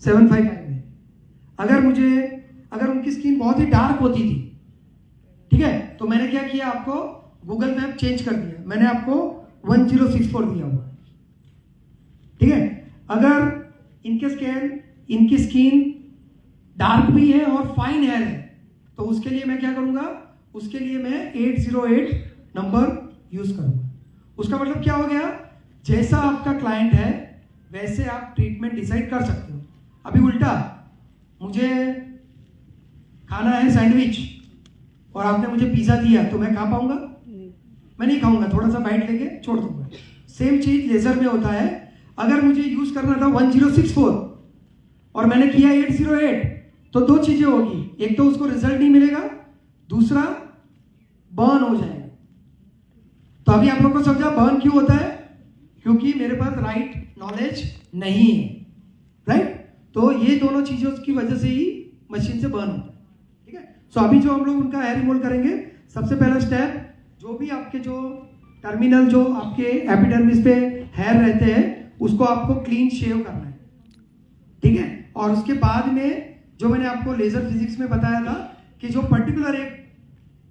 755 में। अगर उनकी स्किन बहुत ही डार्क होती थी, ठीक है, तो मैंने क्या किया, आपको गूगल मैप चेंज कर दिया, मैंने आपको 1064 दिया हुआ, ठीक है। अगर इनकी स्किन डार्क भी है और फाइन हेयर है, तो उसके लिए मैं क्या करूंगा, उसके लिए मैं 808 नंबर यूज करूंगा। उसका मतलब क्या हो गया, जैसा आपका क्लाइंट है वैसे आप ट्रीटमेंट डिसाइड कर सकते हो। अभी उल्टा, मुझे खाना है सैंडविच और आपने मुझे पिज्जा दिया, तो मैं खा पाऊंगा? मैं नहीं खाऊंगा, थोड़ा सा बाइट लेके छोड़ दूंगा। सेम चीज लेजर में होता है। अगर मुझे यूज करना था 1064 और मैंने किया 808, तो दो चीजें होगी, एक तो उसको रिजल्ट नहीं मिलेगा, दूसरा बर्न हो जाएगा। तो अभी आप लोग को समझा बर्न क्यों होता है, क्योंकि मेरे पास राइट नॉलेज नहीं है, राइट। तो ये दोनों चीजों की वजह से ही मशीन से बर्न होता है, ठीक है। सो अभी जो हम लोग उनका हेयर रिमूवल करेंगे, सबसे पहला स्टेप, जो भी आपके जो टर्मिनल, जो आपके एपिडर्मिस पे हेयर रहते हैं, उसको आपको क्लीन शेव करना है, ठीक है। और उसके बाद में जो मैंने आपको लेजर फिजिक्स में बताया था कि जो पर्टिकुलर एक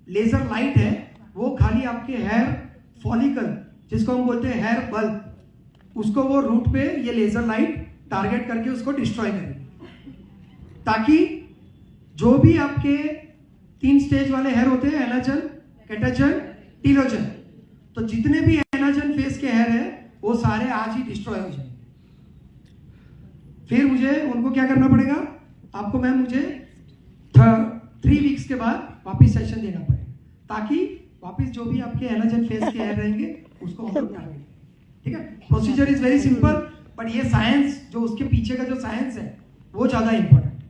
लेजर लाइट है, वो खाली आपके हेयर फॉलिकल, जिसको हम बोलते हैं हेयर बल्ब, उसको वो रूट पे ये लेजर लाइट टारगेट करके उसको डिस्ट्रॉय करेगी, ताकि जो भी आपके 3 स्टेज वाले हेयर होते हैं, एनाजन, कैटाजन, टीलोजन, तो जितने भी एनाजन फेस के हेयर है वो सारे आज ही डिस्ट्रॉय हो जाएंगे। फिर मुझे उनको क्या करना पड़ेगा, आपको मैम मुझे 3 वीक्स के बाद वापस सेशन देना पड़ेगा, ताकि वापस जो भी आपके एनाजन फेस के हेयर रहेंगे उसको हम लोग टारगेट, ठीक है। Procedure is very simple, but ये साइंस, जो उसके पीछे का जो साइंस है वो ज्यादा इंपॉर्टेंट,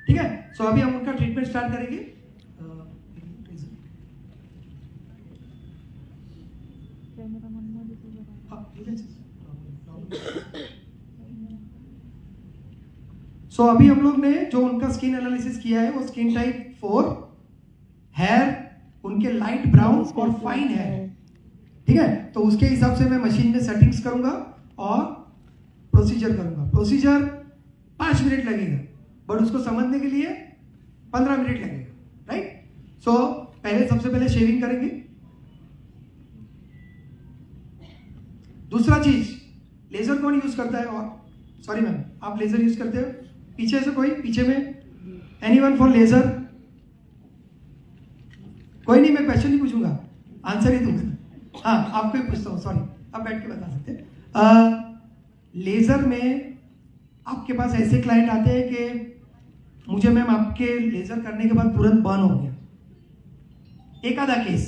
ठीक है। सो अभी हम उनका ट्रीटमेंट स्टार्ट करेंगे। सो अभी हम लोग ने जो उनका स्किन एनालिसिस किया है, वो स्किन टाइप 4, हेयर उनके लाइट ब्राउन और फाइन हेयर, ठीक है। तो उसके हिसाब से मैं मशीन में सेटिंग्स करूंगा और प्रोसीजर करूंगा। प्रोसीजर 5 मिनट लगेगा, बट उसको समझने के लिए 15 मिनट लगेगा, राइट। सो सबसे पहले शेविंग करेंगे। दूसरा चीज, लेजर कौन यूज करता है? और सॉरी मैम, आप लेजर यूज करते हो? पीछे से कोई, पीछे में एनीवन फॉर लेजर? कोई नहीं, मैं क्वेश्चन नहीं पूछूंगा, आंसर ही दूंगा। हाँ, आपको ही पूछता हूँ, सॉरी, आप बैठ के बता सकते हैं। लेजर में आपके पास ऐसे क्लाइंट आते हैं कि मुझे मैम आपके लेजर करने के बाद तुरंत बर्न हो गया, एक आधा case,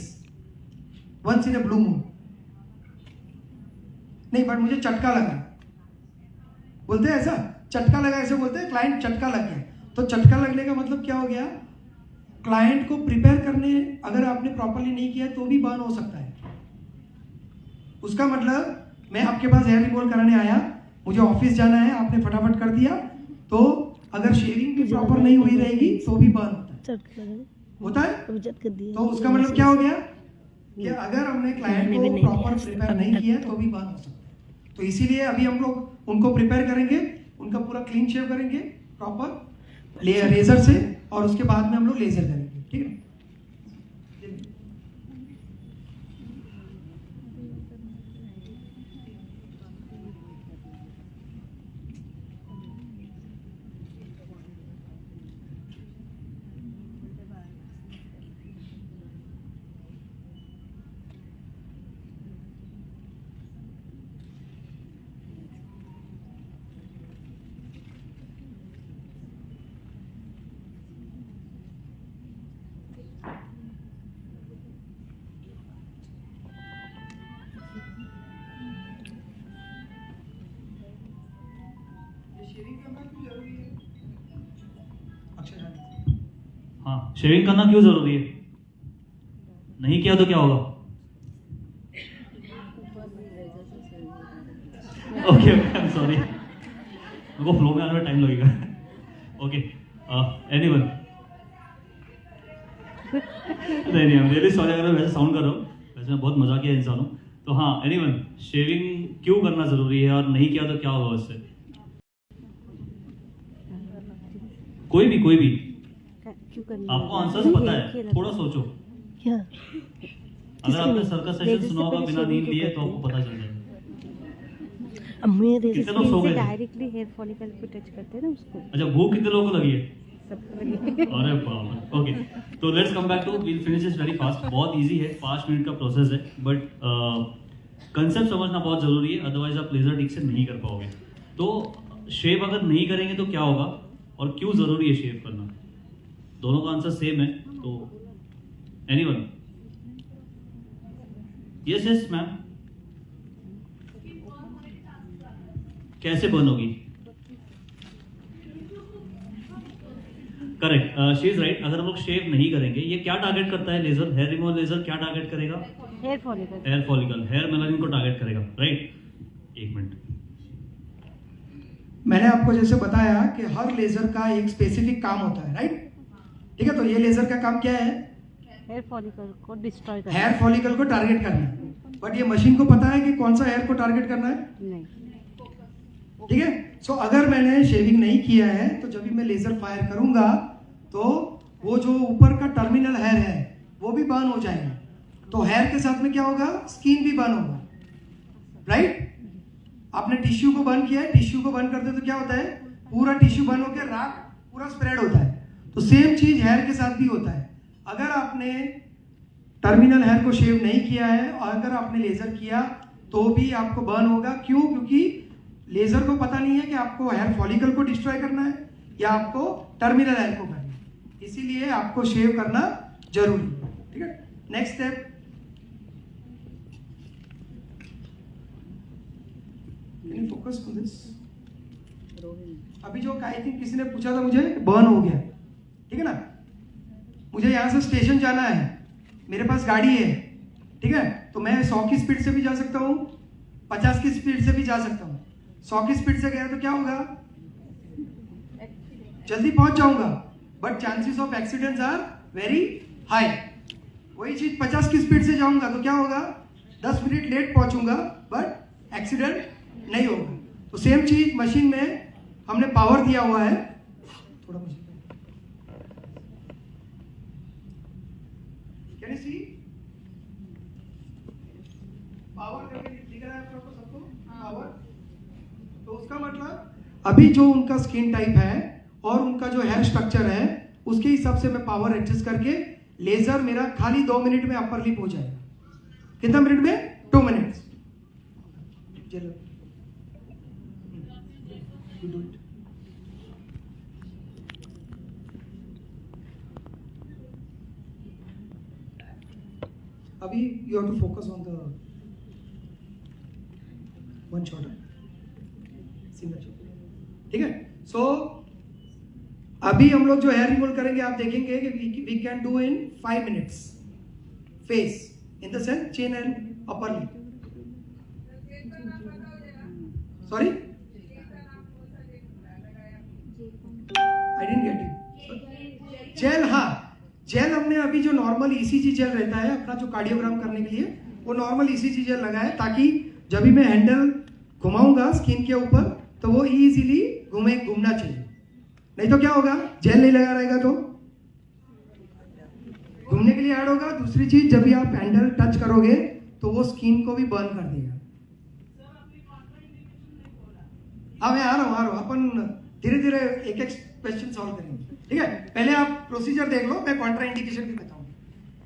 once in a blue moon, नहीं बट मुझे चटका लगा, बोलते हैं ऐसा, चटका लगा ऐसे बोलते हैं, क्लाइंट चटका लग गया। तो चटका लगने का मतलब क्या हो गया, क्लाइंट को प्रिपेयर करने अगर आपने प्रॉपर्ली नहीं किया तो भी बर्न हो सकता है। उसका मतलब मैं आपके पास हेयर रिमूवल कराने आया, मुझे ऑफिस जाना है, आपने फटाफट कर दिया, तो अगर शेविंग भी प्रॉपर नहीं हुई रहेगी तो भी बर्न होता है। तो उसका मतलब क्या हो गया कि अगर हमने क्लाइंट को प्रॉपर प्रिपेयर नहीं किया तो भी बर्न हो सकता है। तो इसीलिए अभी हम लोग उनको प्रिपेयर करेंगे, उनका पूरा क्लीन शेव करेंगे प्रॉपर लेजर से, और उसके बाद में हम लोग लेजर करेंगे, ठीक है। हाँ, शेविंग करना क्यों जरूरी है? नहीं किया तो क्या होगा? ओके, आई एम सॉरी, मेरे को फ्लो में आने में टाइम लगेगा। ओके, एनीवन, नहीं, आई एम रियली सॉरी अगर मैं वैसे साउंड कर रहा हूँ, वैसे मैं बहुत मजाकिया इंसान हूँ। तो हाँ, एनीवन, शेविंग क्यों करना जरूरी है और नहीं किया तो क्या होगा उससे? कोई भी क्यों करनी आपको आंसर्स पता है, थोड़ा सोचो। क्या अगर आपने सर का सेशन सुना होगा बिना नींद लिए तो आपको पता चल जाएगा। मेरे कितने लोग सो गए थे? डायरेक्टली हेयर फॉलिकल पे टच करते हैं ना उसको, अच्छा, भूख कितने लोगों को लगी है? सबको लगी। अरे बाप, ओके। तो let's come back to, we'll finish this very fast. बहुत इजी है, 5 मिनट का प्रोसेस है, बट कंसेप्ट समझना बहुत जरूरी है, अदरवाइज आप लेजर ठीक से नहीं कर पाओगे। तो शेव अगर नहीं करेंगे तो क्या होगा और क्यों जरूरी है शेव करना? दोनों का आंसर सेम है। तो एनीवन? Yes yes ma'am. कैसे बर्न होगी? Correct, she is right. अगर हम लोग शेव नहीं करेंगे, ये क्या टारगेट करता है लेजर? हेयर रिमूवल लेजर क्या टारगेट करेगा? Hair follicle. Hair follicle, hair melanin को टारगेट करेगा, राइट? एक मिनट, मैंने आपको जैसे बताया कि हर लेजर का एक स्पेसिफिक काम होता है, राइट? ठीक है, तो ये लेजर का काम क्या है? हेयर फॉलिकल को डिस्ट्रॉय करना। हेयर फॉलिकल को टारगेट करना है। बट ये मशीन को पता है कि कौन सा हेयर को टारगेट करना है? नहीं। ठीक है, सो अगर मैंने शेविंग नहीं किया है तो जब भी मैं लेजर फायर करूंगा तो वो जो ऊपर का टर्मिनल हेयर है वो भी बर्न हो जाएगा। तो हेयर के साथ में क्या होगा? स्किन भी बर्न होगा, राइट? आपने टिश्यू को बर्न किया है, टिश्यू को बर्न करते तो क्या होता है? पूरा टिश्यू बर्न होकर राख पूरा स्प्रेड होता है। तो सेम चीज हेयर के साथ भी होता है। अगर आपने टर्मिनल हेयर को शेव नहीं किया है और अगर आपने लेजर किया तो भी आपको बर्न होगा। क्यों? क्योंकि लेजर को पता नहीं है कि आपको हेयर फॉलिकल को डिस्ट्रॉय करना है या आपको टर्मिनल हेयर को करना है, इसीलिए आपको शेव करना जरूरी है। ठीक है, next step, focus on this. अभी जो आई थिंक किसी ने पूछा था मुझे, बर्न हो गया, ठीक है ना? मुझे यहाँ से स्टेशन जाना है, मेरे पास गाड़ी है, ठीक है, तो मैं 100 की स्पीड से भी जा सकता हूँ, 50 की स्पीड से भी जा सकता हूँ। 100 की स्पीड से गया तो क्या होगा? जल्दी पहुंच जाऊंगा, but chances of accidents are very high. वही चीज 50 की स्पीड से जाऊंगा तो क्या होगा? 10 मिनट लेट पहुंचूंगा, बट एक्सीडेंट नहीं होगा। तो सेम चीज मशीन में हमने पावर दिया हुआ है, थोड़ा machine can you see power करके दिख रहा है आपको सबको पावर। तो उसका मतलब अभी जो उनका स्किन टाइप है और उनका जो हेयर स्ट्रक्चर है उसके हिसाब से मैं पावर एडजस्ट करके लेजर मेरा खाली 2 मिनट में अपर लिप हो जाएगा। कितना मिनट में? 2 मिनट। चलो डू इट। अभी you have to focus on the one shot, single shot, ठीक है? सो अभी हम लोग जो हेयर रिमूवल करेंगे आप देखेंगे कि we can do in 5 minutes face in the sense chin and upper lip. Sorry, I didn't get it. Gel, हाँ, जेल हमने अभी जो नॉर्मल ईसीजी जेल रहता है अपना जो कार्डियोग्राम करने के लिए, वो नॉर्मल ईसीजी जेल लगा है ताकि जब भी मैं हैंडल घुमाऊंगा स्किन के ऊपर तो वो इजीली घूमना चाहिए। नहीं तो क्या होगा? जेल नहीं लगा रहेगा तो घूमने के लिए ऐड होगा। दूसरी चीज, जब भी आप हैंडल टच करोगे तो वो स्किन को भी बर्न कर देगा। हाँ, मैं आ रहा हूँ, अपन धीरे धीरे एक एक क्वेश्चन सॉल्व करेंगे, ठीक है? पहले आप प्रोसीजर देख लो, मैं कॉन्ट्रा इंडिकेशन भी बताऊंगा,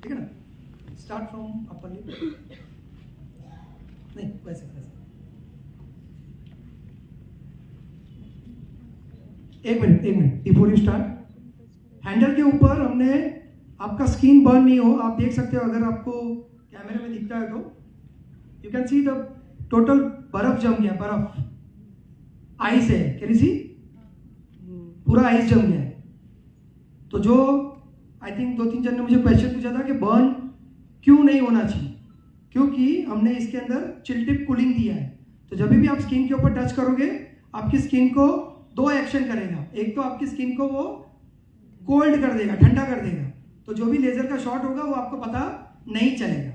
ठीक है ना? स्टार्ट फ्रॉम अपर लिप, नहीं वैसे वैसे। एक minute before you start, handle के ऊपर हमने आपका स्किन बर्न नहीं हो, आप देख सकते हो, अगर आपको कैमरे में दिखता है तो you can see the total बर्फ जम गया, बर्फ आइस है, कैन यू सी? पूरा आइस जम गया है। तो जो आई थिंक 2-3 जन ने मुझे क्वेश्चन पूछा था कि बर्न क्यों नहीं होना चाहिए, क्योंकि हमने इसके अंदर चिल टिप कूलिंग दिया है। तो जब भी आप स्किन के ऊपर टच करोगे आपकी स्किन को 2 एक्शन करेगा। एक तो आपकी स्किन को वो कोल्ड कर देगा, ठंडा कर देगा, तो जो भी लेजर का शॉट होगा वो आपको पता नहीं चलेगा।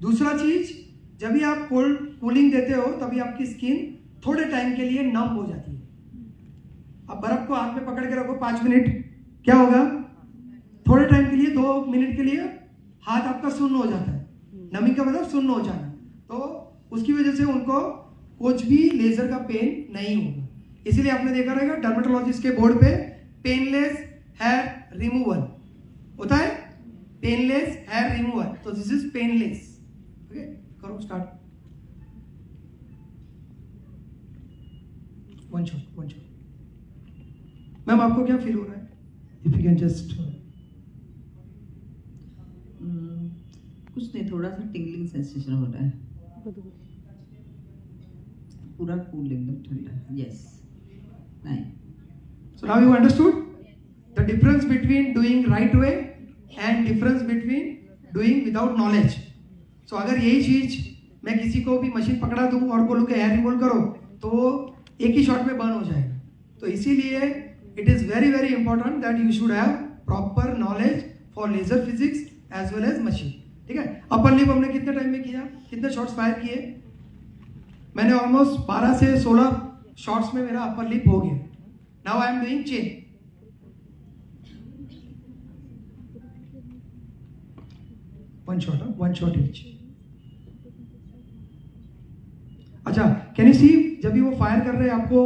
दूसरा चीज, जब भी आप कोल्ड कूलिंग देते हो तभी आपकी स्किन थोड़े टाइम के लिए नम हो जाती है। अब बर्फ को हाथ में पकड़ के रखो 5 मिनट, क्या होगा? थोड़े टाइम के लिए, 2 मिनट के लिए हाथ आपका सुन्न हो जाता है। नमी का मतलब सुन्न हो जाना। तो उसकी वजह से उनको कुछ भी लेजर का पेन नहीं होगा। इसीलिए आपने देखा रहेगा डर्मेटोलॉजिस्ट के बोर्ड पे पेनलेस हेयर रिमूवल होता है, पेनलेस हेयर रिमूवल। तो दिस इज पेनलेस। ओके, करो स्टार्ट। One shot. मैम आपको क्या फील हो रहा है? If you can just. कुछ नहीं, थोड़ा सा टिंगलिंग सेंसेशन हो रहा है, पूरा कूल एकदम ठंडा। Yes, nice. So now you understood the difference between doing right way and difference between doing without knowledge. So अगर यही चीज मैं किसी को भी मशीन पकड़ा दूं और बोलूं कि हेयर रिमूवल करो, तो एक ही शॉट में बर्न हो जाएगा। तो इसीलिए it is very very important that you should have proper knowledge for laser physics as well as machine. ठीक है, अपर लिप हमने कितने टाइम में किया, कितने शॉट्स फायर किए? मैंने ऑलमोस्ट 12 से 16 शॉट्स में मेरा अपर लिप हो गया। Now I am doing chain. One shot each. अच्छा, कैन यू सी, जब भी वो फायर कर रहे हैं आपको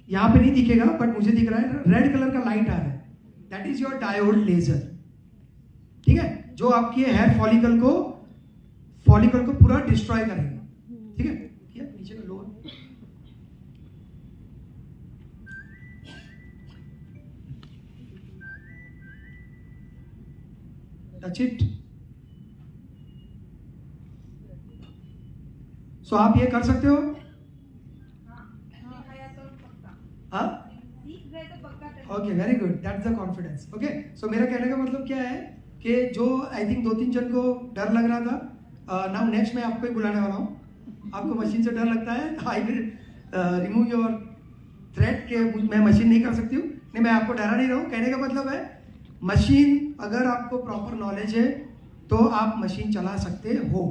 यहां पे नहीं दिखेगा, बट मुझे दिख रहा है रेड कलर का लाइट आ रहा है, that is your diode laser. ठीक है, जो आपके हेयर फॉलिकल को पूरा डिस्ट्रॉय करेगा। ठीक है, किया नीचे का लोअर। Touch it. सो आप ये कर सकते हो। हाँ, okay, very good, that's the confidence. Okay, so मेरा कहने का मतलब क्या है कि जो आई थिंक 2-3 जन को डर लग रहा था, नाउ नेक्स्ट मैं आपको ही बुलाने वाला हूँ। आपको मशीन से डर लगता है, I will remove your threat के मैं मशीन नहीं कर सकती हूँ। नहीं, मैं आपको डरा नहीं रहा हूँ। कहने का मतलब है मशीन, अगर आपको प्रॉपर नॉलेज है तो आप मशीन चला सकते हो।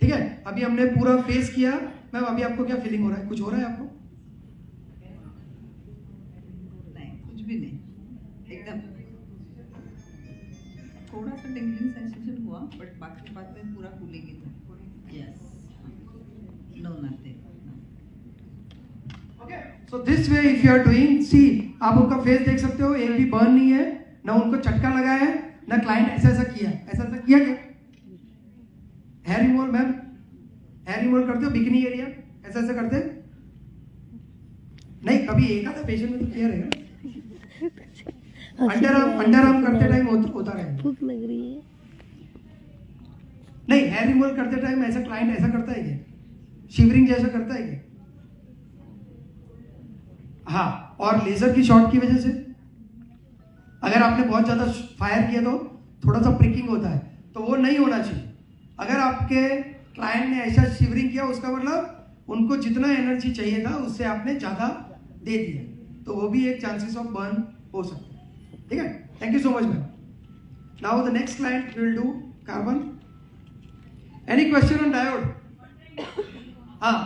ठीक है, अभी हमने पूरा फेस किया। मैम अभी आपको क्या फीलिंग हो रहा है? कुछ हो रहा है आपको? नहीं, कुछ भी नहीं, एकदम थोड़ा सा टिंगलिंग सेंसेशन हुआ, बट बाकी बात में पूरा कूलिंग ही था। Yes, no nothing. Okay, so this way if you are doing, see आप उनका फेस देख सकते हो, एक भी बर्न नहीं है, ना उनको चटका लगा है, ना क्लाइंट ऐसा किया क्या? Hair removal, ma'am hair removal करते हो बिकनी एरिया ऐसा करते? नहीं, कभी एक आधा पेशेंट में तो किया रहेगा। अंडर आर्म करते टाइम होता रहेगा। भूख लग रही है। नहीं, हेयर रिमूवल करते टाइम ऐसा क्लाइंट ऐसा करता है क्या? शिवरिंग जैसा करता है क्या? हाँ, और लेजर की शॉट की वजह से अगर आपने बहुत ज्यादा फायर किया तो थोड़ा सा प्रिकिंग होता है, तो वो नहीं होना चाहिए। अगर आपके क्लाइंट ने ऐसा शिवरिंग किया, उसका मतलब उनको जितना एनर्जी चाहिए था उससे आपने ज्यादा दे दिया, तो वो भी एक चांसेस ऑफ बर्न हो सकता है। ठीक है, thank you so much ma'am. Now the next client will do carbon. Any question on diode? हाँ,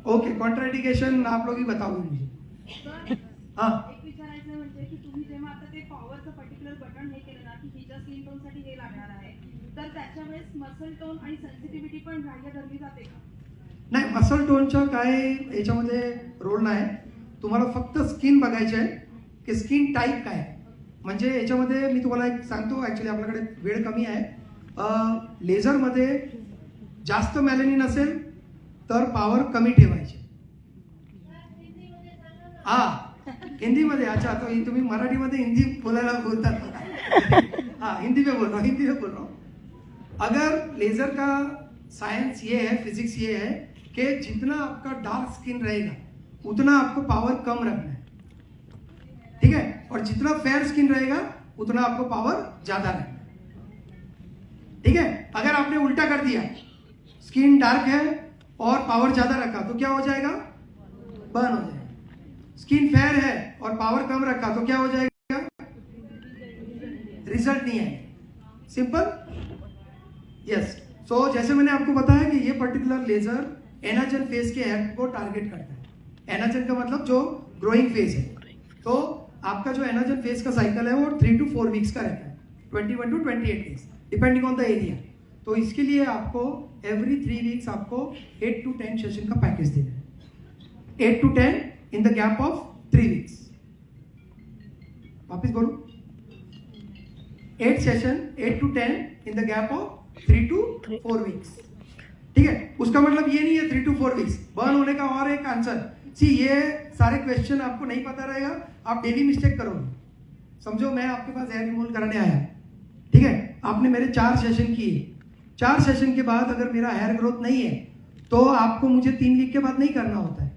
ओके, कॉन्ट्राइंडिकेशन आप लोग ही बताओगे मुझे। हाँ, एक विचारायचं म्हणजे की तुम्ही जेव्हा आता ते पॉवरचं पर्टिक्युलर बटन हे केलं ना की हिच्या स्किन टोन साठी हे लागणार आहे, तर त्याच्या वेळेस मसल टोन आणि सेन्सिटिव्हिटी पण ग्राह्य धरली जाते का? नाही, मसल टोनचा काय याच्यामध्ये रोल नाही, तुम्हाला फक्त स्किन बघायची आहे की स्किन टाईप काय आहे। म्हणजे याच्यामध्ये मी तुम्हाला एक सांगतो, ॲक्च्युली आपल्याकडे वेळ कमी आहे। लेझरमध्ये जास्त मॅलेनिन असेल तर पॉवर कमी ठेवायची। हां, हिंदीमध्ये। अच्छा, तो तुम्ही मराठीमध्ये हिंदी बोलायला बोलतात। हाँ, हिंदी में बोल रहा हूँ। अगर लेजर का साइंस ये है, फिजिक्स ये है कि जितना आपका डार्क स्किन रहेगा उतना आपको पावर कम रखना है। ठीक है, और जितना फेयर स्किन रहेगा उतना आपको पावर ज्यादा रखना है। ठीक है, अगर आपने उल्टा कर दिया, स्किन डार्क है और पावर ज्यादा रखा तो क्या हो जाएगा? बर्न हो जाएगा। स्किन फेयर है और पावर कम रखा तो क्या हो जाएगा? रिजल्ट नहीं आएगा। सिंपल। यस, सो जैसे मैंने आपको बताया कि ये पर्टिकुलर लेजर एनाजन फेस के हेयर को टारगेट करता है। एनाजन का मतलब जो ग्रोइंग फेज है, तो आपका जो एनाजन फेज का साइकिल है वो 3 to 4 वीक्स का रहता है, 21 to 28 days depending on the area. तो इसके लिए आपको एवरी 3 वीक्स आपको 8 to 10 सेशन का पैकेज देना है, 8 to 10 in the gap of 3 weeks. वापिस बोलो, 8 session 8 to 10 in the gap of 3 to 4 weeks. ठीक है, उसका मतलब ये नहीं है 3 to 4 वीक्स बर्न होने का। और एक आंसर सी, ये सारे क्वेश्चन आपको नहीं पता रहेगा, आप डेली मिस्टेक करोगे। समझो मैं आपके पास हेयर रिमूवल कराने आया, ठीक है, आपने मेरे 4 सेशन किए, 4 सेशन के बाद अगर मेरा हेयर ग्रोथ नहीं है तो आपको मुझे 3 वीक के बाद नहीं करना होता है,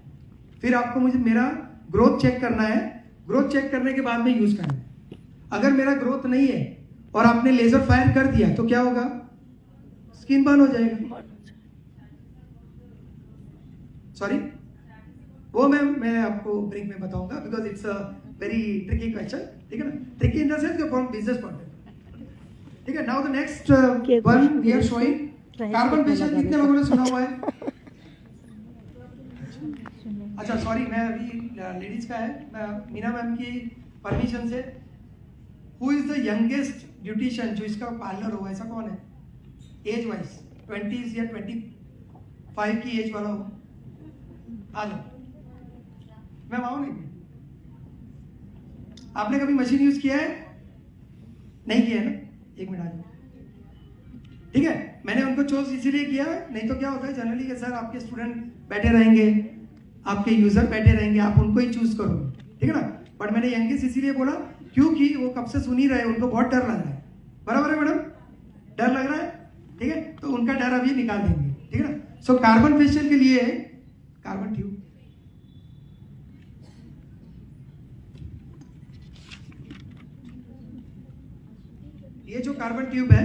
फिर आपको मुझे मेरा ग्रोथ चेक करना है, ग्रोथ चेक करने के बाद में यूज करना है। अगर मेरा ग्रोथ नहीं है और आपने लेजर फायर कर दिया तो क्या होगा, स्किन बर्न हो जाएगा। सॉरी, वो मैं आपको ब्रेक में बताऊंगा, because it's a very tricky question, ठीक है ना, tricky in the sense from business point of view. ठीक है, now the next one we are showing carbon facial. कितने लोगों ने सुना हुआ है? अच्छा सॉरी, मैं अभी लेडीज का है, मीना मैम की परमिशन से, who is the youngest beautician जो इसका पार्लर हो, ऐसा कौन है एज वाइज, 20s या 25 की एज वाला हो? आ जाओ मैम, आओ। नहीं, आपने कभी मशीन यूज किया है? नहीं किया है ना, 1 मिनट आ जाओ। ठीक है, मैंने उनको चूज इसीलिए किया, नहीं तो क्या होता है जनरली कि सर आपके स्टूडेंट बैठे रहेंगे, आपके यूजर बैठे रहेंगे, आप उनको ही चूज करोगे, ठीक है ना। बट मैंने यंगेस्ट इसीलिए बोला क्योंकि वो कब से सुन ही रहे, उनको बहुत डर लग रहा है। बराबर है मैडम, डर लग रहा है, ठीक है, तो उनका डर अभी निकाल देंगे, ठीक है ना। सो कार्बन फेशियल के लिए कार्बन ट्यूब, ये जो कार्बन ट्यूब है,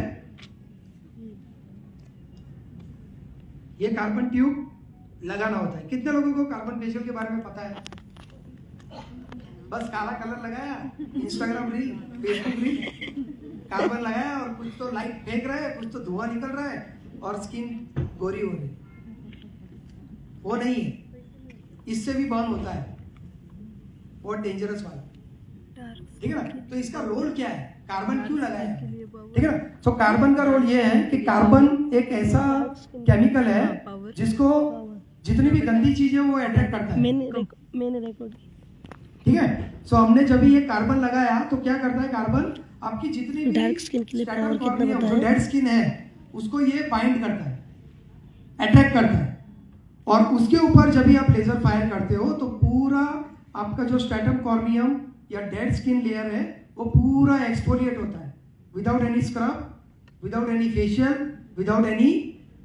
ये कार्बन ट्यूब लगाना होता है। कितने लोगों को कार्बन फेशियल के बारे में पता है? बस काला कलर लगाया, Instagram reel, Facebook reel, carbon लगाया और कुछ तो लाइट फेंक रहा है, कुछ तो धुआं निकल रहा है और स्किन गोरी हो रही। वो नहीं है, इससे भी बर्न होता है, बहुत डेंजरस वाला, ठीक है ना। तो इसका रोल क्या है, कार्बन क्यों लगाया है, ठीक है ना। तो कार्बन का रोल ये है कि कार्बन एक ऐसा केमिकल है जिसको जितनी भी गंदी चीजें वो अट्रैक्ट करता है। मैंने रिकॉर्ड, ठीक है, सो हमने जब ये कार्बन लगाया तो क्या करता है, कार्बन आपकी जितनी भी डार्क स्किन के लिए पावर कितना जो डेड स्किन है उसको ये बाइंड करता है, अट्रैक्ट करता है, और उसके ऊपर जब भी आप लेजर फायर करते हो तो पूरा आपका जो स्ट्रैटम कॉर्नियम या डेड स्किन लेयर है वो पूरा एक्सफोलिएट होता है, without any scrub, without any facial, without any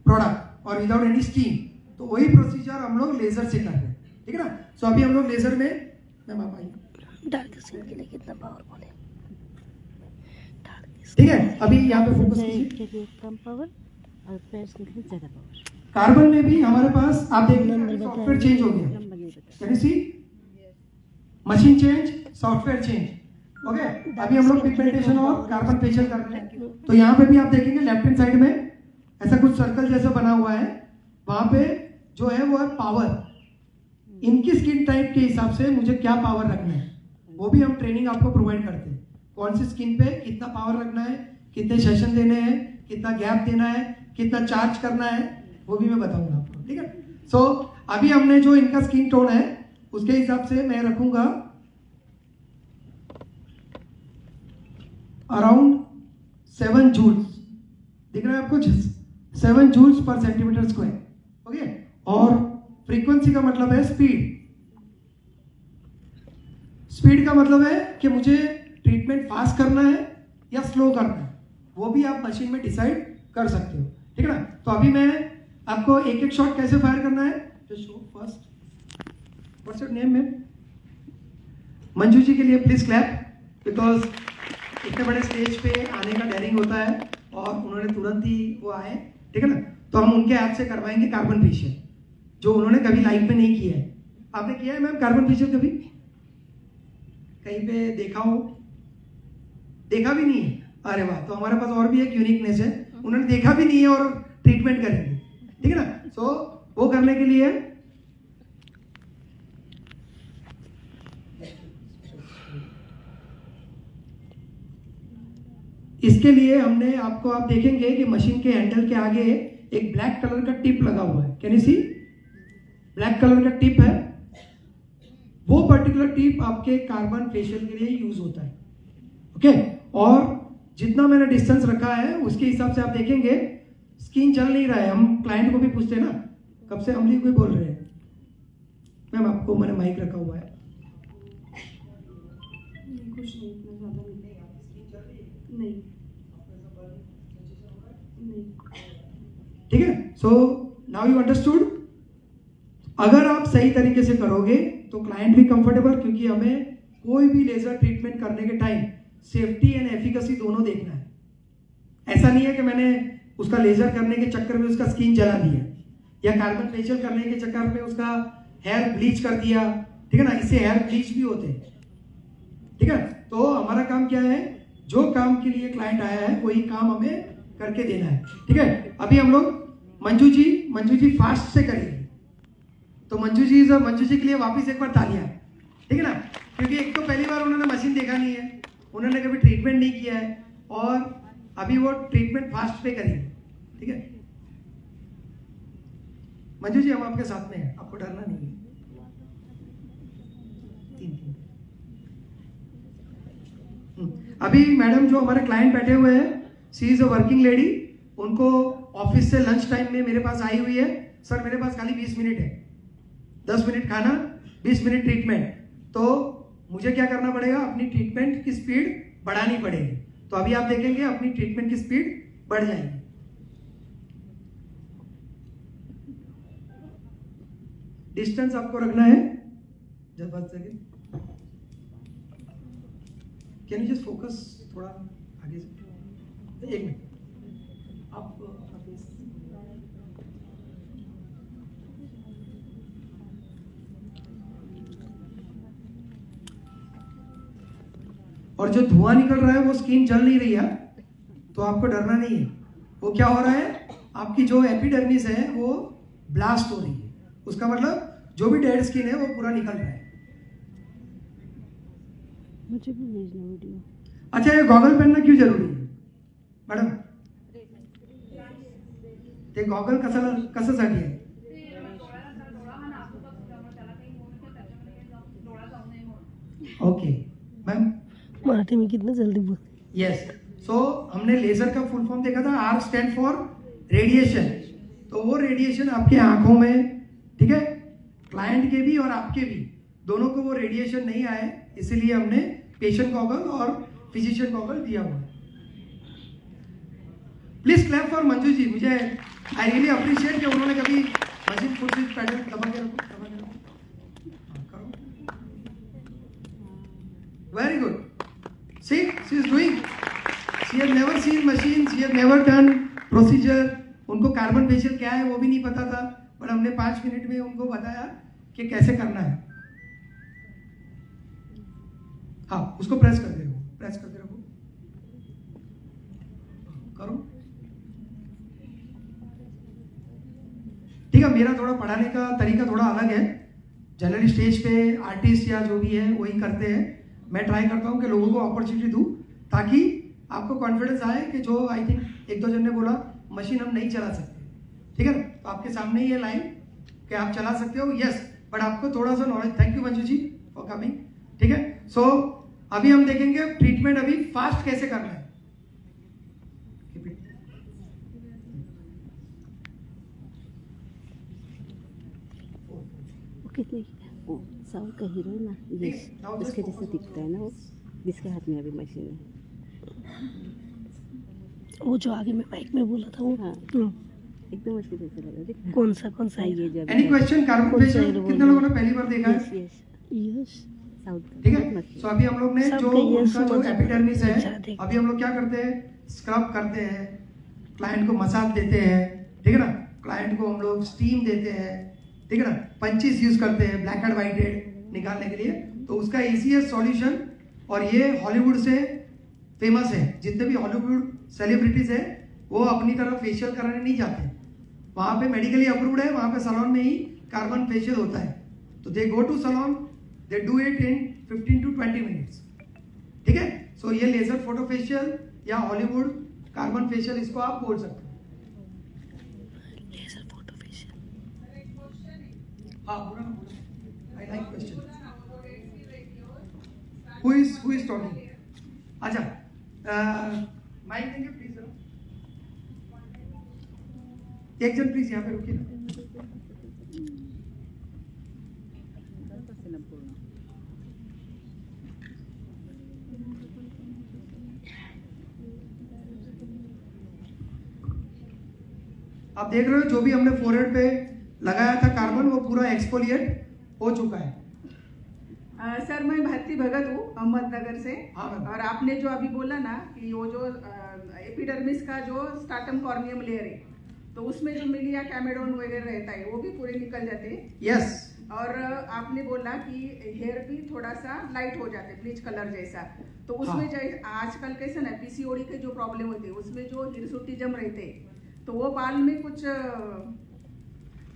product और विदाउट एनी स्टीम। तो वही प्रोसीजर हम लोग लेजर से कर रहे हैं, ठीक है ना। सो अभी हम लोग लेजर में, मैम आप आइए, डार्क स्किन के लिए कितना पावरफुल है, ठीक है। अभी यहाँ पे फोकस कीजिए, कम पावर और फेयर स्किन के लिए ज्यादा पावर। कार्बन में भी हमारे पास आप देखिए सॉफ्टवेयर चेंज हो गया, can you see, machine change, software change, okay. अभी हम लोग पिगमेंटेशन और कार्बन फेशियल कर रहे हैं। तो यहाँ पे भी आप देखेंगे लेफ्ट हैंड साइड में ऐसा कुछ सर्कल जैसा बना हुआ है, वहां पे जो है वो है पावर। इनकी स्किन टाइप के हिसाब से मुझे क्या पावर रखना है वो भी हम ट्रेनिंग आपको प्रोवाइड करते हैं, कौन सी स्किन पे कितना पावर रखना है, कितने सेशन देने हैं, कितना गैप देना है, कितना चार्ज करना है, वो भी मैं बताऊंगा आपको, ठीक है। सो अभी हमने जो इनका स्किन टोन है उसके हिसाब से मैं रखूंगा अराउंड 7 जूल्स, दिख रहा है आपको, 7 जूल्स पर सेंटीमीटर स्क्वायर, ओके। और फ्रीक्वेंसी का मतलब है स्पीड, स्पीड का मतलब है कि मुझे ट्रीटमेंट फास्ट करना है या स्लो करना है, वो भी आप मशीन में डिसाइड कर सकते हो, ठीक है ना। तो अभी मैं आपको एक एक शॉट कैसे फायर करना है, show first, what's your name ma'am? Manju ji के लिए प्लीज क्लैप, बिकॉज इतने बड़े स्टेज पे आने का डेयरिंग होता है और उन्होंने तुरंत ही वो आए, ठीक है ना। तो हम उनके हाथ से करवाएंगे कार्बन फेशियल, जो उन्होंने कभी लाइफ में नहीं किया है। आपने किया है मैम कार्बन फेशियल कभी? कहीं पे देखा हो? देखा भी नहीं है? अरे वाह, तो हमारे पास और भी एक यूनिकनेस है, उन्होंने देखा भी नहीं है और ट्रीटमेंट करेंगे, ठीक है ना। सो वो करने के लिए इसके लिए हमने आपको, आप देखेंगे कि मशीन के हैंडल के आगे एक ब्लैक कलर का टिप लगा हुआ है। Can you see? Black colour का टिप है। वो पर्टिकुलर टिप आपके कार्बन फेशियल के लिए यूज होता है। ओके, और जितना मैंने डिस्टेंस रखा है उसके हिसाब से आप देखेंगे स्किन चल नहीं रहा है। हम क्लाइंट को भी पूछते हैं ना, कब से अमली को बोल रहे हैं मैम आपको, मैंने माइक रखा हुआ है। कुछ नहीं, इतना ज़्यादा नहीं। नहीं। ठीक है, सो नाउ यू अंडरस्टूड। अगर आप सही तरीके से करोगे तो क्लाइंट भी कंफर्टेबल, क्योंकि हमें कोई भी लेजर ट्रीटमेंट करने के टाइम सेफ्टी एंड एफिकेसी दोनों देखना है। ऐसा नहीं है कि मैंने उसका लेजर करने के चक्कर में उसका स्किन जला दिया, या कार्बन फेशियल करने के चक्कर में उसका हेयर ब्लीच कर दिया। ठीक है ना, इससे हेयर ब्लीच भी होते हैं। ठीक है, तो हमारा काम क्या है, जो काम के लिए क्लाइंट आया है वही काम हमें करके देना है। ठीक है, अभी हम लोग मंजू जी फास्ट से करेंगे। तो मंजू जी के लिए वापस एक बार तालियां। ठीक है ना, क्योंकि एक तो पहली बार उन्होंने मशीन देखा नहीं है, उन्होंने कभी ट्रीटमेंट नहीं किया है, और अभी वो ट्रीटमेंट फास्ट पे करेंगे। ठीक है मंजू जी, हम आपके साथ में हैं, आपको डरना नहीं है। तीन। अभी मैडम जो हमारे क्लाइंट बैठे हुए हैं, she is a working lady, उनको ऑफिस से लंच टाइम में मेरे पास आई हुई है। सर मेरे पास खाली 20 मिनट है, 10 मिनट खाना, 20 मिनट ट्रीटमेंट। तो मुझे क्या करना पड़ेगा, अपनी ट्रीटमेंट की स्पीड बढ़ानी पड़ेगी। तो अभी आप देखेंगे अपनी ट्रीटमेंट की स्पीड बढ़ जाएगी। डिस्टेंस आपको रखना है। जब बात second, can you just focus थोड़ा आगे से, 1 मिनट आप और जो धुआं निकल रहा है वो स्किन जल नहीं रही है, तो आपको डरना नहीं है। वो क्या हो रहा है, आपकी जो एपिडर्मिस है वो ब्लास्ट हो रही है, उसका मतलब जो भी डेड स्किन है वो पूरा निकल रहा है। मुझे भी भेजना वीडियो। अच्छा, ये गॉगल पहनना क्यों जरूरी है मॅडम? ते गॉगल कशासाठी आहे? ओके मैम, मराठी में कितना जल्दी बोल। यस। सो हमने लेजर का फुल फॉर्म देखा था, आर स्टैंड फॉर रेडिएशन। तो वो रेडिएशन आपके आंखों में, ठीक है, क्लाइंट के भी और आपके भी, दोनों को वो रेडिएशन नहीं आए, इसीलिए हमने पेशेंट गॉगल और फिजिशियन गॉगल दिया हुआ है। Please clap for Manju ji. मुझे आई रियली अप्रिशिएट कि उन्होंने कभी मशीन फुट स्विच पैडल दबा के रखो, करो। Very good. She is doing, she has never seen machine, she has never done procedure. उनको कार्बन फेशियल क्या है वो भी नहीं पता था, पर हमने 5 मिनट में उनको बताया कि कैसे करना है। हाँ, उसको प्रेस करते रहो, प्रेस करते रहो, करो। ठीक है, मेरा थोड़ा पढ़ाने का तरीका थोड़ा अलग है। जनरली स्टेज पे आर्टिस्ट या जो भी है वही करते हैं। मैं ट्राई करता हूँ कि लोगों को अपॉर्चुनिटी दूँ, ताकि आपको कॉन्फिडेंस आए कि जो आई थिंक 1-2 जन ने बोला मशीन हम नहीं चला सकते, ठीक है ना, तो आपके सामने ही है लाइन कि आप चला सकते हो, यस, बट आपको थोड़ा सा knowledge. Thank you Manju ji for coming. ठीक है, सो अभी हम देखेंगे ट्रीटमेंट अभी फास्ट कैसे करना है। कितने वो साउथ का हीरो है ना, यश, उसके जैसे दिखता है ना वो, जिसके हाथ में अभी मशीन है। वो जो आगे में बाइक में बोला था वो, हाँ एकदम उसके जैसे लगा। देख कौन सा ये जो एनी क्वेश्चन, कार्बन फेशियल कितने लोगों ने पहली बार देखा है? यश साउथ का, ठीक है। सो अभी हम लोग ने जो उनका जो एपिडर्मिस है, अभी हम लोग क्या करते हैं, स्क्रब करते हैं, क्लाइंट को मसाज देते हैं, ठीक है ना, क्लाइंट को हम लोग स्टीम देते हैं, ठीक है ना, पंचेस यूज करते हैं ब्लैक एंड व्हाइट हेड निकालने के लिए। तो उसका ईजीएस्ट सॉल्यूशन, और ये हॉलीवुड से फेमस है, जितने भी हॉलीवुड सेलिब्रिटीज है वो अपनी तरफ फेशियल कराने नहीं जाते, वहाँ पे मेडिकली अप्रूव्ड है, वहाँ पे सैलून में ही कार्बन फेशियल होता है। तो they go to salon, they do it in 15 to 20 minutes. ठीक है, सो ये लेजर फोटो फेशियल या हॉलीवुड कार्बन फेशियल, इसको आप बोल सकते हो। Laser photo facial. हाँ बोला ना, I like question. Who is talking? अच्छा माइक देंगे प्लीज जरा, एक जन प्लीज यहाँ पे रुकिए ना। आप देख रहे हो जो भी हमने फोरहेड पे लगाया था कार्बन, वो पूरा एक्सफोलिएट हो चुका है। सर मैं भारती भगत हूँ अहमदनगर से। हाँ मैम। और आपने जो अभी बोला ना कि वो जो एपिडर्मिस का जो स्टार्टम कॉर्नियम लेयर है, तो उसमें जो मिलिया कैमेडोन वगैरह रहता है वो भी पूरे निकल जाते हैं। यस। और आपने बोला कि हेयर भी थोड़ा सा लाइट हो जाते, ब्लीच कलर जैसा। तो उसमें आजकल कैसे ना पीसीओडी के जो प्रॉब्लम होते हैं उसमें जो हिरसुटिज्म रहते हैं, तो वो बाल में कुछ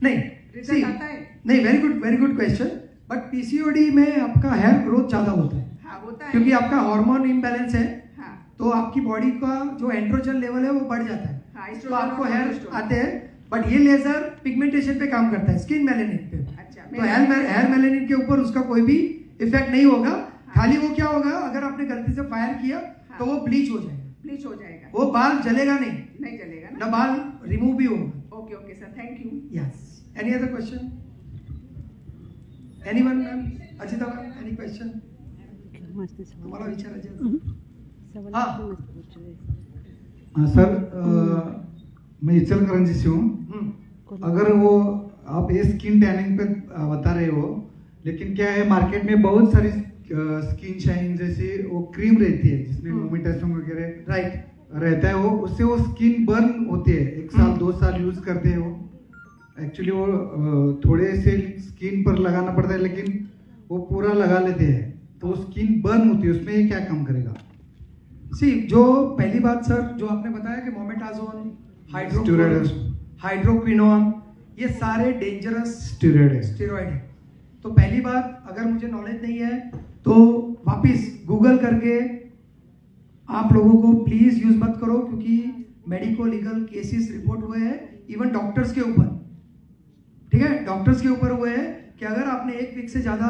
नहीं रिजल्ट आता है? नहीं, very good question. But PCOD में आपका हेयर ग्रोथ ज्यादा होता है। हाँ होता है, क्योंकि आपका हार्मोन इम्बैलेंस है। हाँ तो आपकी बॉडी का जो एंड्रोजन लेवल है वो बढ़ जाता है। हाँ, तो आपको हेयर एस्ट्रोजन आते हैं। बट ये लेजर पिगमेंटेशन पे काम करता है, स्किन मेलेनिन पे। अच्छा, तो हेयर मेलेनिन के ऊपर उसका कोई भी इफेक्ट नहीं होगा। खाली वो क्या होगा, अगर आपने गलती से फायर किया तो वो ब्लीच हो जाएगा। ब्लीच हो जाएगा, वो बाल जलेगा नहीं, नहीं जलेगा ना? ना बाल रिमूव भी होगा। Okay okay sir, thank you. Yes. Any other question? Anyone ma'am? Ajita ma'am, any question? मस्त सवाल। तुम्हाला विचारायचे सवाल हाँ। पण मस्त पूछ रहे हैं। हाँ सर, मैं इचलकरंजी से हूँ। अगर वो आप ये स्किन टैनिंग पे बता रहे हो, लेकिन क्या है मार्केट में बहुत सारी स्किन शाइन जैसी वो क्रीम रहती है जिसमें मोमेंटेशन वगैरह राइट रहता है, वो उससे वो स्किन बर्न होती है। 1 साल 2 साल यूज करते हैं वो। एक्चुअली वो थोड़े से स्किन पर लगाना पड़ता है, लेकिन वो पूरा लगा लेते हैं तो स्किन बर्न होती है। उसमें ये क्या काम करेगा? सी, जो पहली बात सर जो आपने बताया कि मोमेटाजोन, हाइड्रोक्विनोन, ये सारे डेंजरस स्टेरॉइड है। तो पहली बात, अगर मुझे नॉलेज नहीं है तो वापिस गूगल करके आप लोगों को प्लीज यूज मत करो, क्योंकि मेडिको लीगल केसेस रिपोर्ट हुए हैं इवन डॉक्टर्स के ऊपर। ठीक है, डॉक्टर्स के ऊपर हुए हैं कि अगर आपने 1 वीक से ज्यादा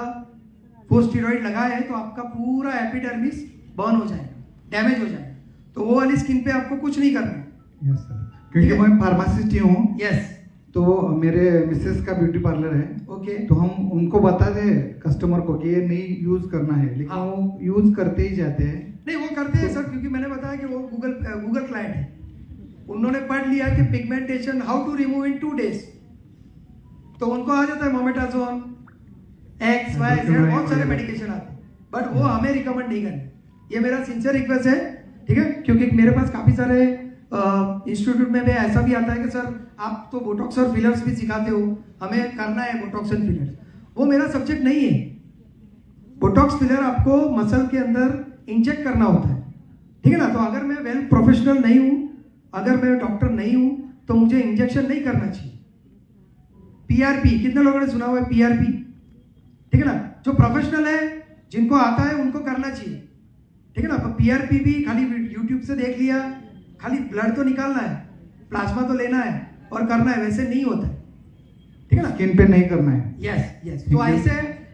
वो स्टेरॉइड लगाया है तो आपका पूरा एपिडर्मिस बर्न हो जाएगा, डैमेज हो जाएगा। तो वो वाली स्किन पे आपको कुछ नहीं करना है। यस सर, क्योंकि मैं फार्मासिस्ट ही हूँ। यस। तो मेरे मिसेस का ब्यूटी पार्लर है। ओके। तो हम उनको बता दें कस्टमर को कि ये नहीं यूज करना है, लेकिन हाँ। वो यूज करते ही जाते हैं। नहीं, वो करते हैं सर, क्योंकि मैंने बताया कि वो गूगल क्लाइंट है। उन्होंने पढ़ लिया कि pigmentation how to remove in 2 days, तो उनको आ जाता है मोमेटाजोन, एक्स वाई जेड, बहुत सारे मेडिकेशन आते हैं। बट वो हमें रिकमेंड नहीं करना। ये मेरा सिंसियर रिक्वेस्ट है, ठीक है, क्योंकि मेरे पास काफी सारे इंस्टीट्यूट में भी ऐसा भी आता है कि सर आप तो बोटॉक्स और फिलर्स भी सिखाते हो, हमें करना है बोटॉक्स एंड फिलर्स। वो मेरा सब्जेक्ट नहीं है। बोटॉक्स फिलर आपको मसल के अंदर इंजेक्ट करना होता है, ठीक है ना। तो अगर मैं वेल प्रोफेशनल नहीं हूं, अगर मैं डॉक्टर नहीं हूं, तो मुझे इंजेक्शन नहीं करना चाहिए। पीआरपी, कितने लोगों ने सुना हुआ है पीआरपी? ठीक है ना, जो प्रोफेशनल है जिनको आता है उनको करना चाहिए, ठीक है ना। पीआरपी भी खाली यूट्यूब से देख लिया, खाली ब्लड तो निकालना है, प्लाज्मा तो लेना है और करना है, वैसे नहीं होता है, ठीक है ना। स्किन पे नहीं करना है। यस। तो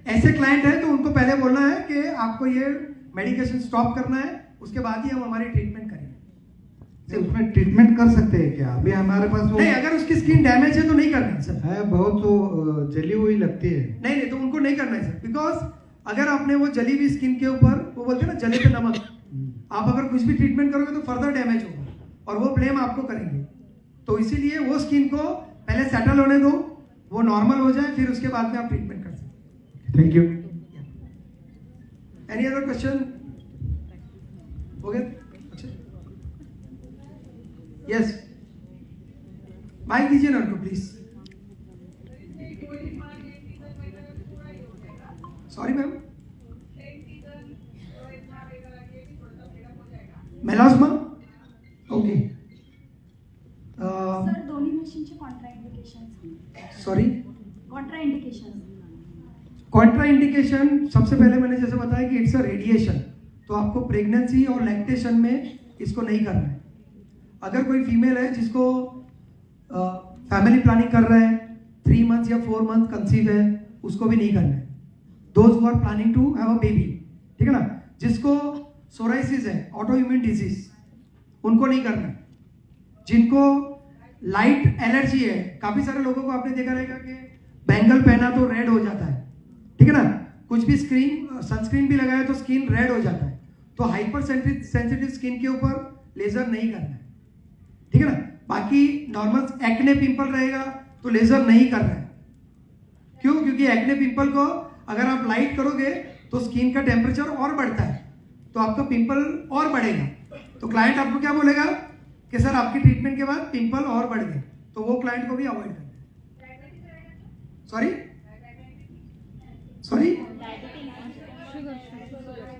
ऐसे क्लाइंट है तो उनको पहले बोलना है कि आपको ये मेडिकेशन स्टॉप करना है, उसके बाद ही हम हमारी ट्रीटमेंट करेंगे। तो उसमें ट्रीटमेंट कर सकते हैं क्या? अभी हमारे पास वो नहीं, अगर उसकी स्किन डैमेज है तो नहीं करना है सर। है, बहुत तो जली हुई लगती है। नहीं, तो उनको नहीं करना है सर, बिकॉज अगर आपने वो जली हुई स्किन के ऊपर, वो बोलते हैं ना जले पे नमक, आप अगर कुछ भी ट्रीटमेंट करोगे तो फर्दर डैमेज होगा और वो ब्लेम आपको करेंगे। तो इसीलिए वो स्किन को पहले सेटल होने दो, वो नॉर्मल हो जाए, फिर उसके बाद में आप ट्रीटमेंट कर सकते। Thank you. Any other question? हो गया? अच्छा, यस, माइक दीजिए ना उनको please. Sorry ma'am, melasma, okay. Sir दोन्ही मशीनचे कॉन्ट्राइंडिकेशन। Sorry, contraindication. कॉन्ट्राइंडिकेशन सबसे पहले मैंने जैसे बताया कि इट्स अ रेडिएशन, तो आपको प्रेगनेंसी और लैक्टेशन में इसको नहीं करना है। अगर कोई फीमेल है जिसको फैमिली प्लानिंग कर रहा है, 3 मंथ्स या 4 मंथ कंसीव है, उसको भी नहीं करना है। Those who are planning to have a baby, ठीक है ना, जिसको सोराइसिस है, ऑटो इम्यून डिजीज, उनको नहीं करना है। जिनको लाइट एलर्जी है, काफी सारे लोगों को आपने देखा रहेगा कि बैंगल पहना तो रेड हो जाता है, ठीक है ना, कुछ भी सनस्क्रीन भी लगाया तो स्किन रेड हो जाता है। तो हाइपर सेंसिटिव स्किन के ऊपर लेजर नहीं करना है, ठीक है ना। बाकी नॉर्मल एक्ने पिंपल रहेगा तो लेजर नहीं करना है। क्यों? क्योंकि एक्ने पिंपल को अगर आप लाइट करोगे तो स्किन का टेम्परेचर और बढ़ता है, तो आपका पिंपल और बढ़ेगा। तो क्लाइंट आपको क्या बोलेगा कि सर आपकी ट्रीटमेंट के बाद पिंपल और बढ़ गए, तो वो क्लाइंट को भी अवॉइड करना है। सॉरी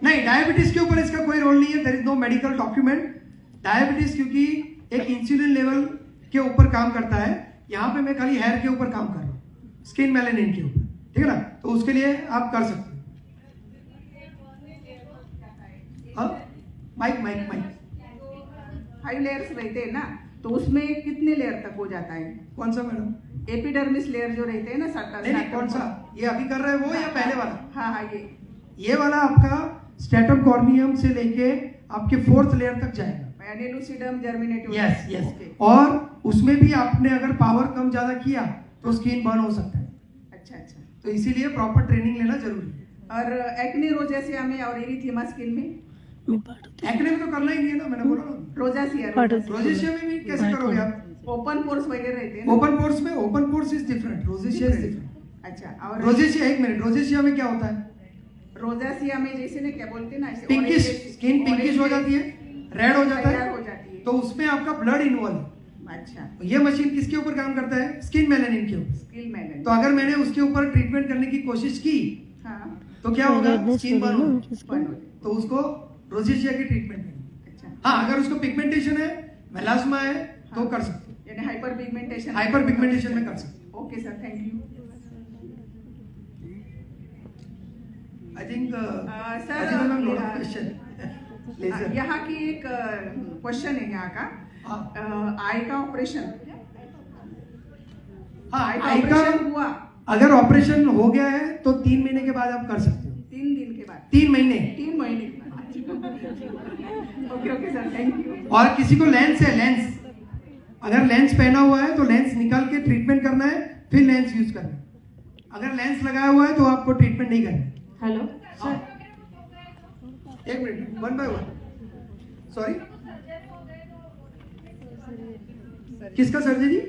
नहीं, डायबिटीज के ऊपर इसका कोई रोल नहीं है। There is no medical document. Diabetes क्योंकि एक इंसुलिन लेवल के ऊपर काम करता है, यहाँ पे मैं खाली हेयर के ऊपर काम कर रहा हूँ, स्किन मेलेनिन के ऊपर, ठीक है ना, तो उसके लिए आप कर सकते हो। माइक 5 लेयर्स रहते हैं ना, तो उसमें कितने लेयर तक हो जाता है? कौन सा मैडम? एपिडर्मिस लेयर जो रहते हैं ना, नहीं, कौन सा? ये अभी कर रहे हैं वो या पहले वाला? हाँ, ये वाला आपका स्ट्रेटम कॉर्नियम से लेके आपके 4th लेयर तक जाएगा। एनिलुसिडम जर्मिनेटिव। यस। और उसमें भी आपने अगर पावर कम ज्यादा किया तो स्किन बर्न हो सकता है। अच्छा। तो इसीलिए प्रॉपर ट्रेनिंग लेना जरूरी है। और एक्ने रोजेसिया में और एरिथीमा स्किन में? एक्ने में तो करना ही नहीं है ना, मैंने बोला ना। रोजेशिया में भी कैसे करोगे आप? ओपन पोर्स वगैरह रहते हैं। Open pores is different, rosacea is different. अच्छा। और रोजेशिया, एक मिनट, रोजेशिया में क्या होता है? रोजेसिया में जैसे ना क्या बोलते हैं ना, पिंकिश, स्किन पिंकिश हो जाती है, रेड हो जाता है, हो जाती है, तो उसमें आपका ब्लड इन्वॉल्व है। अच्छा। ये मशीन किसके ऊपर काम करता है? स्किन मेलेनिन के ऊपर। Skin melanin. तो अगर मैंने उसके ऊपर ट्रीटमेंट करने की कोशिश की, हाँ, तो क्या होगा? स्किन बर्न होगा, हो तो उसको रोजेशिया की ट्रीटमेंट करनी। अच्छा। हाँ, अगर उसको पिगमेंटेशन है, मेलास्मा है, तो कर सकते हैं। यानी हाइपर पिगमेंटेशन में कर सकते हैं। Okay sir, thank you. I think sir, laser यहाँ की एक क्वेश्चन है यहाँ का, आई का ऑपरेशन। हाँ, आई का आई का ऑपरेशन हुआ, अगर ऑपरेशन हो गया है तो 3 महीने के बाद आप कर सकते हो। 3 दिन के बाद? 3 महीने। 3 महीने के बाद। Okay sir, thank you. और किसी को लेंस है, लेंस, अगर लेंस पहना हुआ है तो लेंस निकाल के ट्रीटमेंट करना है, फिर लेंस यूज करना है। अगर लेंस लगाया हुआ है तो आपको ट्रीटमेंट नहीं करना है। हेलो सर, एक मिनट, 1 by 1। सॉरी, किसका सर्जरी?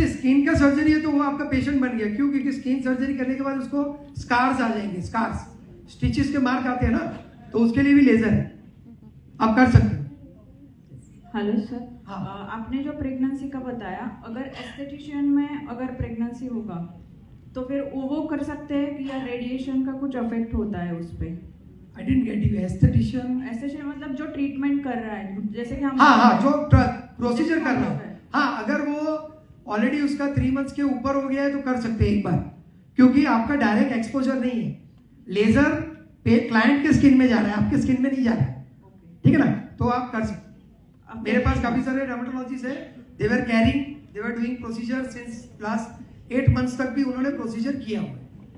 स्किन का सर्जरी है तो वो आपका पेशेंट बन गया। क्यों? क्योंकि स्किन सर्जरी करने के बाद उसको स्कार्स आ जाएंगे, स्कार्स, स्टिचेस के मार्क आते हैं ना, तो उसके लिए भी लेजर है, आप कर सकते हो। हेलो सर, हाँ। आपने जो प्रेगनेंसी का बताया, अगर एस्थेटिशियन में अगर प्रेगनेंसी होगा तो फिर वो कर सकते हैं कि या रेडिएशन का कुछ इफेक्ट होता है उस पे? आई डिडंट गेट यू। एस्थेटिशियन मतलब जो ट्रीटमेंट कर रहा है, जैसे कि हम हाँ, जो प्रोसीजर कर रहा है, हाँ, अगर वो ऑलरेडी उसका 3 मंथ्स के ऊपर हो गया है तो कर सकते हैं एक बार, क्योंकि आपका डायरेक्ट एक्सपोजर नहीं है। लेजर पे क्लाइंट के स्किन में जा रहा है, आपके स्किन में नहीं जा रहा है, ठीक है ना, तो आप कर सकते। मेरे पास काफी सारे डर्मेटोलॉजिस्ट है, they were doing procedure since last 8 months तक भी उन्होंने प्रोसीजर किया हुआ है।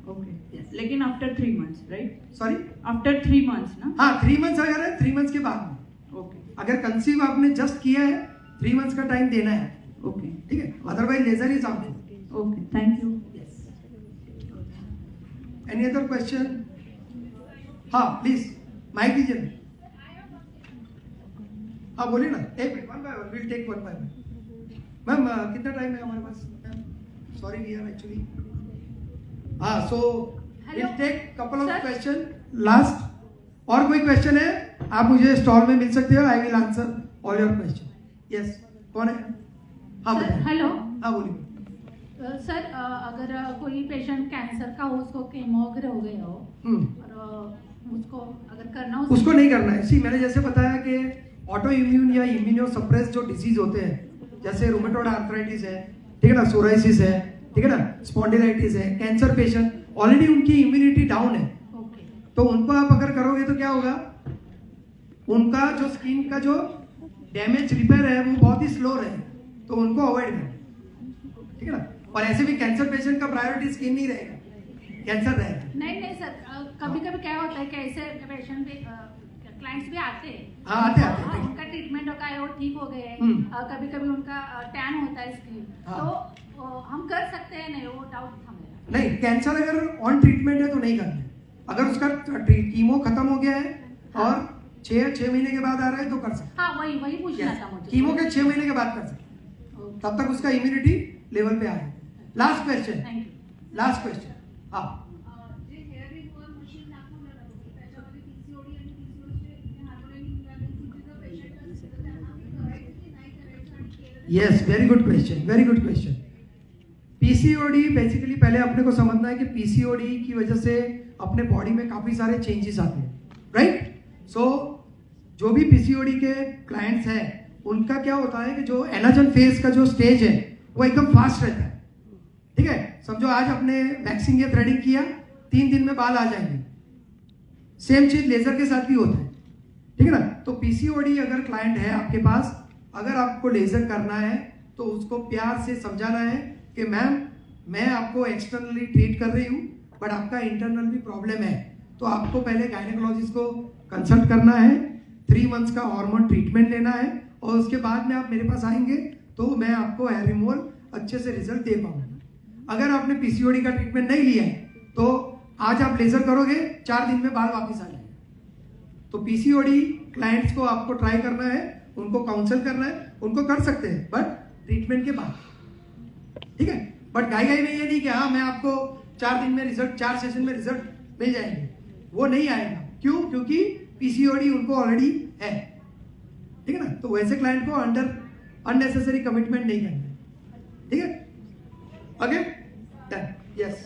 ओके, लेकिन after 3 months, right? Sorry, after 3 months ना? हाँ, 3 मंथ्स अगर है, 3 मंथ्स के बाद में। ओके, अगर कंसीव आपने जस्ट किया है, 3 मंथ्स का टाइम देना है। ओके, ठीक है, otherwise laser is out. Okay, thank you. Any other question? हाँ, प्लीज माइक दीजिए। हाँ, बोलिए ना, एक minute, 1 by 1, will take 1 by 1। Ma'am, कितना टाइम है हमारे पास? सॉरी, वी आर एक्चुअली, हाँ, so will take couple of question last. और कोई क्वेश्चन है, आप मुझे स्टॉल में मिल सकते हो, I will answer all your question. Yes, कौन है? हाँ, हेलो। हाँ, बोलिए। सर, अगर कोई पेशेंट कैंसर का हो, उसको केमो वगैरह हो गया हो, और उसको अगर करना हो, उसको नहीं करना है। सी, मैंने जैसे बताया कि ऑटो इम्यून या इम्यूनो सप्रेस जो डिजीज होते हैं, जैसे रूमेटॉइड आर्थराइटिस है, ठीक है ना, सोराइसिस है, ठीक है ना, स्पॉन्डिलाइटिस है, कैंसर पेशेंट ऑलरेडी उनकी इम्यूनिटी डाउन है, तो उनको आप अगर करोगे तो क्या होगा? उनका जो स्किन का जो डैमेज रिपेयर है वो बहुत ही स्लो रहे, तो उनको अवॉइड करें, ठीक है ना। और ऐसे भी कैंसर पेशेंट का प्रायोरिटी स्किन नहीं रहेगा, कैंसर रहेगा। नहीं सर, कभी कभी क्या होता है कि ऐसे पेशेंट भी क्लाइंट्स भी आते हैं, हाँ आते उनका ट्रीटमेंट होता है, वो ठीक हो गए हैं, कभी कभी उनका टैन होता है स्किन, तो हम कर सकते हैं नहीं, वो डाउट था मेरा। नहीं, कैंसर अगर ऑन ट्रीटमेंट है तो नहीं करना है। अगर उसका कीमो खत्म हो गया है और 6 महीने के बाद आ रहा है तो कर सकते। हाँ वही पूछना था मुझे। कीमो के 6 महीने के बाद कर सकते, तब तक उसका इम्यूनिटी लेवल पे आ जाए। Last question, last question. हाँ yes, very good question, very good question. PCOD basically पहले अपने को समझना है कि पीसीओडी की वजह से अपने बॉडी में काफी सारे चेंजेस आते हैं, राइट। सो जो भी पीसीओडी के क्लाइंट्स हैं उनका क्या होता है कि जो एनाजन फेज का जो स्टेज है वो एकदम फास्ट रहता है, ठीक है। समझो आज अपने वैक्सिंग या थ्रेडिंग किया, 3 दिन में बाल आ जाएंगे। सेम चीज लेजर के साथ भी होता है, ठीक है ना। तो पीसीओडी अगर क्लाइंट है आपके पास, अगर आपको लेजर करना है तो उसको प्यार से समझाना है कि मैम मैं आपको एक्सटर्नली ट्रीट कर रही हूँ बट आपका इंटरनल भी प्रॉब्लम है, तो आपको पहले गायनेकोलॉजिस्ट को कंसल्ट करना है, 3 मंथ्स का हार्मोन ट्रीटमेंट लेना है और उसके बाद में आप मेरे पास आएंगे तो मैं आपको हेयर रिमूवल अच्छे से रिजल्ट दे पाऊंगा। अगर आपने पीसीओडी का ट्रीटमेंट नहीं लिया है तो आज आप लेजर करोगे, 4 दिन में बाल वापस आ जाएंगे। तो पीसीओडी क्लाइंट्स को आपको ट्राई करना है, उनको काउंसल करना है, उनको कर सकते हैं बट ट्रीटमेंट के बाद, ठीक है। बट गाई में ये नहीं कि हाँ मैं आपको 4 दिन में रिजल्ट, 4 सेशन में रिजल्ट मिल जाएंगे, वो नहीं आएगा। क्यों? क्योंकि पीसीओडी उनको ऑलरेडी है, ठीक है ना। तो वैसे क्लाइंट को अंडर अननेसेसरी कमिटमेंट नहीं करना है, ठीक है। Okay done, yes.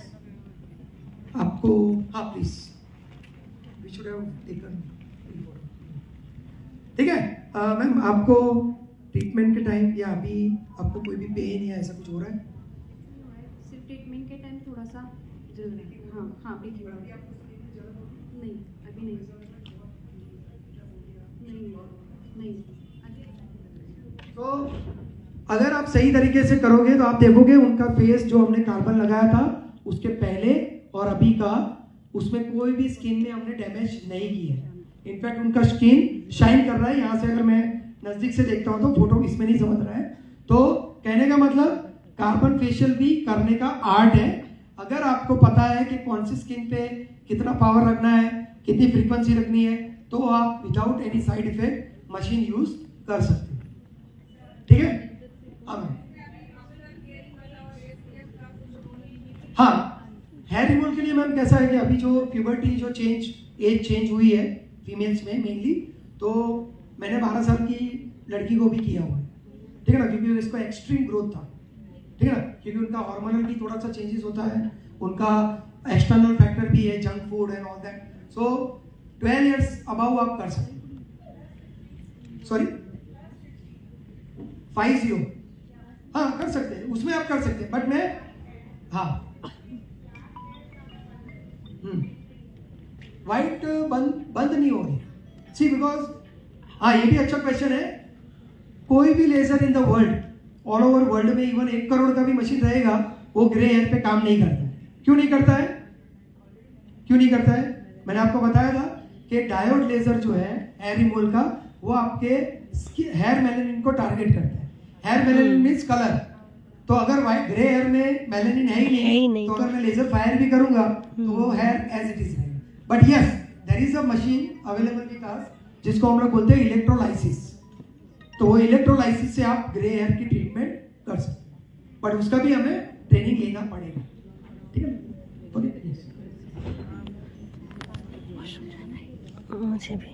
आपको हाँ please, we should have taken, ठीक है। मैम आपको ट्रीटमेंट के टाइम या अभी आपको कोई भी पेन या ऐसा कुछ हो रहा है? सिर्फ ट्रीटमेंट के टाइम थोड़ा सा जल रहा है। हाँ अभी थोड़ा नहीं, अभी नहीं तो अगर आप सही तरीके से करोगे तो आप देखोगे उनका फेस जो हमने कार्बन लगाया था उसके पहले और अभी का, उसमें कोई भी स्किन में हमने डैमेज नहीं की है। इनफैक्ट उनका स्किन शाइन कर रहा है। यहाँ से अगर मैं नजदीक से देखता हूँ तो फोटो इसमें नहीं समझ रहा है, तो कहने का मतलब कार्बन फेशियल भी करने का आर्ट है। अगर आपको पता है कि कौन सी स्किन पे कितना पावर रखना है, कितनी फ्रीक्वेंसी रखनी है, तो आप without any side effect machine use कर सकते हैं, ठीक है। हाँ, हेयर रिमूवल के लिए मैम कैसा है कि अभी जो प्यूबर्टी जो एज चेंज हुई है फीमेल्स में मेनली, तो मैंने 12 साल की लड़की को भी किया हुआ है, ठीक है ना, क्योंकि इसको एक्सट्रीम ग्रोथ था, ठीक है ना, क्योंकि उनका हार्मोनल भी थोड़ा सा चेंजेस होता है, उनका एक्सटर्नल फैक्टर भी है, junk food and all that. So 12 years above आप कर सकते हैं, सॉरी 50, हाँ कर सकते हैं, उसमें आप कर सकते हैं, बट मैं हाँ वाइट बंद नहीं होगी, सी बिकॉज हाँ ये भी अच्छा क्वेश्चन है। कोई भी laser in the world, all over world में इवन 1 करोड़ का भी मशीन रहेगा, वो ग्रे हेयर पे काम नहीं करता है। क्यों नहीं करता है? क्यों नहीं करता है? मैंने आपको बताया था कि डायोड लेजर जो है हेयर रिमूवल का, वो आपके हेयर मेलेनिन को टारगेट करता है। हेयर मेलेनिन मीन्स कलर, तो अगर वाइट ग्रे हेयर में मेलेनिन है ही नहीं, तो अगर मैं लेजर फायर भी करूंगा तो वो हेयर एज इट इज रहेगा। But yes, there is a machine available with us जिसको हम लोग बोलते हैं इलेक्ट्रोलाइसिस। तो वो इलेक्ट्रोलाइसिस से आप ग्रे हेयर की ट्रीटमेंट कर सकते हैं, बट उसका भी हमें ट्रेनिंग लेना पड़ेगा, ठीक है। मुझे भी